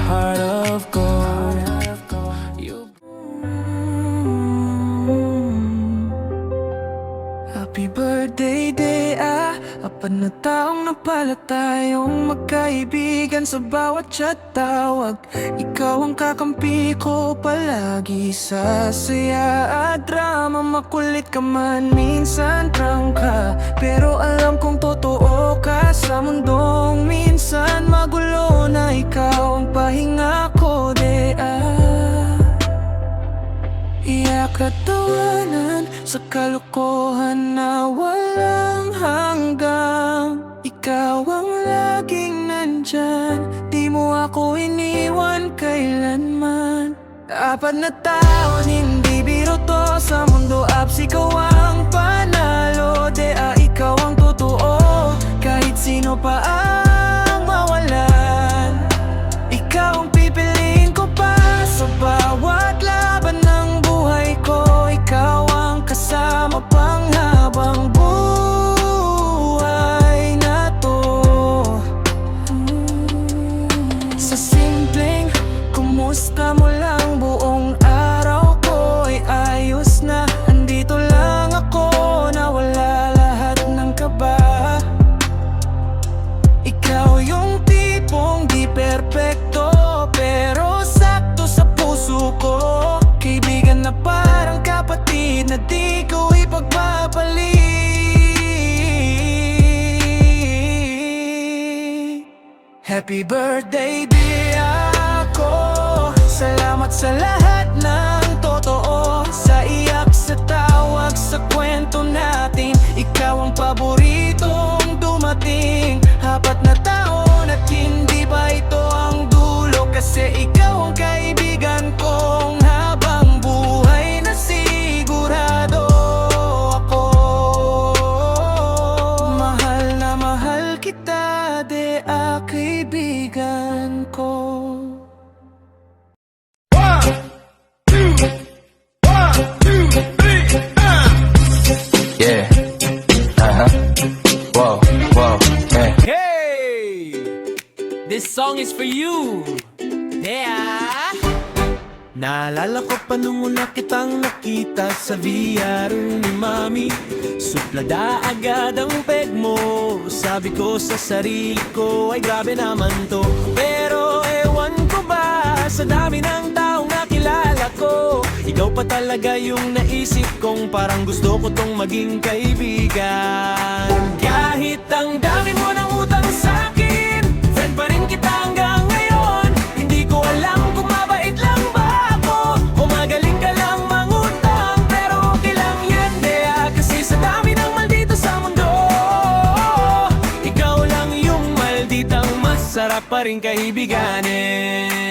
heart of gold. Happy birthday day, apat na taong napala tayong magkaibigan sa bawat chat tawag. Ikaw ang kakampi ko palagi sa saya at drama. Makulit ka man, minsan prangka, pero alam kong totoo ka sa mundong minsan magulo na. Ikaw ang pahinga ko, iyak at tawanan sa kalokohan na walang hanggang. Ikaw ang laging nandyan, di mo ako iniwan kailanman. Apat na taon, hindi biro to sa mundo. Apps, ikaw ang panalo, ikaw ang totoo. Kahit sino pa ang mawalan, ikaw ang pipiliin ko pa sa bawat laban ng buhay ko. Ikaw ang kasama panghabang buhay na to. Sa simpleng kumusta mo lang, buong araw ko ay ayos na. Andito lang ako, nawala lahat ng kaba. Ikaw yung tipong di perpekto, pero sakto sa puso ko. Kaibigan na parang kapatid na di ko ipagpapalit. Happy birthday di ako, salamat sa lahat ng totoo. Sa iyak, sa tawag, sa kwento natin, ikaw ang paboritong dumating. Apat na taon at hindi ba ito ang dulo, kasi ikaw ang kaibigan kong habang buhay na sigurado ako. Mahal kita, kaibigan ko. Yeah. Whoa, whoa, yeah. Hey! This song is for you. Yeah! Naalala ko pa nung una kitang nakita sa VR ni Mami. Suplada agad ang peg mo. Sabi ko sa sarili ko, ay grabe naman to. Pero ewan ko ba, sa dami ng taong nakilala ko, ikaw pa talaga yung naisip kong parang gusto ko tong maging kaibigan. Kahit ang dami mo ng utang sa'kin, friend pa rin kita hanggang ngayon. Hindi ko alam kung mabait lang ba ako o magaling ka lang mangutang, pero okay lang yan, kasi sa dami ng maldito sa mundo, ikaw lang yung malditang masarap pa rin kaibiganin.